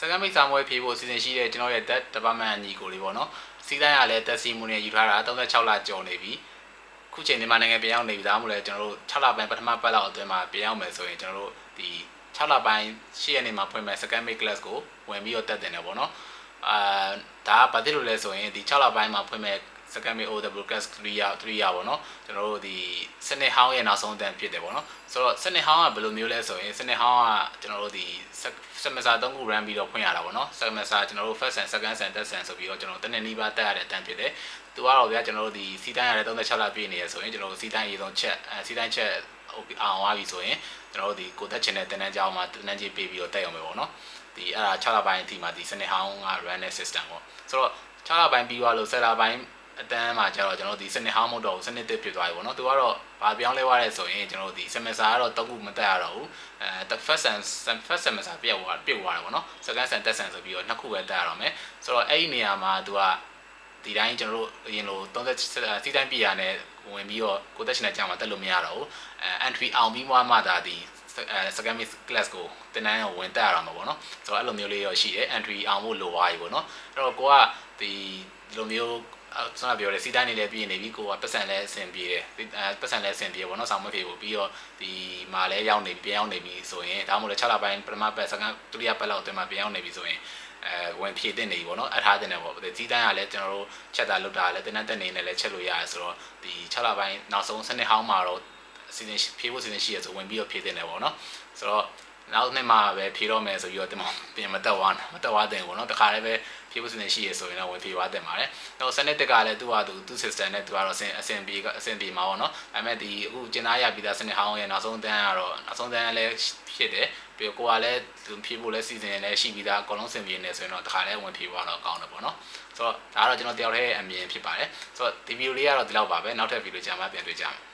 second mate စာမွေးဖြေဖို့အစီအစဉ်ရှိတဲ့ကျွန်တော်ရဲ့ that department ညီကိုလေးပေါ့နော်စီးတိုင်းကလည်းတက်စီမှုနဲ့ယူထားတာ36လကျော်နေပြီခုချိန်ဒီမှာနိုင်ငံပြန်ရောက်နေပြီဒါမှမဟုတ်လည်းကျွန်တော်တို့6လပိုင်းပထမပတ်လောက်အတွင်းမှာပြန်ရောက်မယ်ဆိုရင်ကျွန်တော်တို့ဒီ6လပိုင်း10ရက်နေ့မှာဖွင့်မဲ့ second mate class ကိုဝင်ပြီးတော့တက်တင်တယ်ပေါ့နော်ဒါကဘာဖြစ်လို့လဲဆိုရင်ဒီ6လပိုင်းမှာဖွင့်မဲ့ second mate OW class 3ရပေါ့နော်ကျွန်တော်တို့ဒီစနစ်ဟောင်းရဲ့နောက်ဆုံးတန်းဖြစ်တယ်ပေါ့နော်ဆိုတော့စနစ်ဟောင်းကဘယ်လိုမျိုးလဲဆိုရင်စနစ်ဟောင်းကကျွန်တော်တို့ဒီ semester 3ခု run ပြီးတော့ဖွင့်ရတာပေါ့နော် semester ကျွန်တော်တို့ first and second and third sem ဆိုပြီးတော့ကျွန်တော်တနည်းနည်းပါတက်ရတဲ့အတန်းဖြစ်တယ်သူကတော့ဗျာကျွန်တော်တို့ဒီစီးတိုင်းရတဲ့36လပြည့်နေရဆိုရင်ကျွန်တော်တို့စီးတိုင်းအရေးဆုံးချက်စီးတိုင်းချက်အောင်သွားပြီဆိုရင်ကျွန်တော်တို့ဒီကိုတက်ချင်တဲ့တန်းကြောင်းမှာတန်းကြီးပေးပြီးတော့တက်အောင်ပဲပေါ့နော်ဒီအဲ့ဒါ6လပိုင်းအထိမှာဒီစနစ်ဟောင်းက run တဲ့ system ပေါ့ဆိုတော့6လပိုင်းပြီးသွားလို့10လပိုင်းအတန်းမှာကျတော့ကျွန်တော်ဒီစနစ်ဟောင်းမဟုတ်တော့ဘူးစနစ်တစ်ဖြစ်သွားပြီပေါ့နော်သူကတော့ဘာပြောင်းလဲသွားလဲဆိုရင်ကျွန်တော်ဒီ semester ကတော့3ခုမတက်ရတော့ဘူး first semester ပြည့်သွားတယ်ပေါ့နော် second sem တက်ဆန်ဆိုပြီးတော့2ခုပဲတက်ရတော့မယ်ဆိုတော့အဲ့ဒီနေရာမှာသူကဒီတိုင်းကျွန်တော်တို့အရင်လို30စီးတိုင်းပြရနဲ့ဝင်ပြီးတော့ကိုတက်ရှင်တဲ့ကြောင်မှာတက်လို့မရတော့ဘူးentry အောင်ပြီးမှသာဒီsecond mate class ကိုတင်တန်းဝင်တက်ရတော့မှာပေါ့နော်ဆိုတော့အဲ့လိုမျိုးလေးရောရှိတယ် entry အောင်ဖို့လိုသွားပြီပေါ့နော်အဲ့တော့ကိုကဒီလိုမျိုးကျွန်တော်ပြောတယ်စီးတိုင်းနေလည်းပြည့်နေပြီကိုကပတ်စံလည်းအဆင်ပြေတယ်ပတ်စံလည်းအဆင်ပြေပေါ့နော်ဆောင်းမပြေဘူးပြီးတော့ဒီမှာလည်းရောက်နေပြန်ရောက်နေပြီဆိုရင်ဒါမှမဟုတ်6လပိုင်းပထမပတ်စကန်ဒုတိယပတ်လောက်အတွင်းမှာပြန်ရောက်နေပြီဆိုရင်ဝင်ဖြည့်တင်နေပြီပေါ့နော်အထားတင်တယ်ပေါ့စီးတိုင်းကလည်းကျွန်တော်တို့ချက်တာလုပ်တာလည်းတင်တက်နေနေလည်းချက်လို့ရတယ်ဆိုတော့ဒီ6လပိုင်းနောက်ဆုံးစနစ်ဟောင်းမှာတော့အစီအစဉ်ဖြည့်ဖို့အစီအစဉ်ရှိရဆိုဝင်ပြီးတော့ဖြည့်တင်တယ်ပေါ့နော်ဆိုတော့နောက်နှစ်မှာပဲဖြည့်တော့မယ်ဆိုပြီးတော့တင်ပြန်မတက်သွားတယ်ပေါ့နော်တခါလည်းပဲဖြည့်ဖို့အစီအစဉ်ရှိရဆိုရင်တော့ဝင်ဖြည့်သွားတင်ပါတယ်နောက်စနစ်တက်ကလည်းသူ့ system နဲ့သူကတော့အဆင်ပြေမှာပေါ့နော်ဒါပေမဲ့ဒီအခုကျင်းသားရပြီးသားစနစ်ဟောင်းရဲ့နောက်ဆုံးတန်းကတော့နောက်ဆုံးတန်းလည်းဖြစ်တယ်ပြီးတော့ကိုကလည်းဖြည့်ဖို့လည်းစီစဉ်လည်းရှိပြီးသားအကုန်လုံးအဆင်ပြေနေဆိုရင်တော့တခါလည်းဝင်ဖြည့်သွားတော့ကောင်းတယ်ပေါ့နော်ဆိုတော့ဒါကတော့ကျွန်တော်တယောက်တည်းအမြင်ဖြစ်ပါတယ်ဆိုတော့ဒီဗီဒီယိုလေးကတော့ဒီလောက်ပါပဲနောက်ထပ်ဗီဒီယိုကြမှာပြန်တွေ့ကြမယ်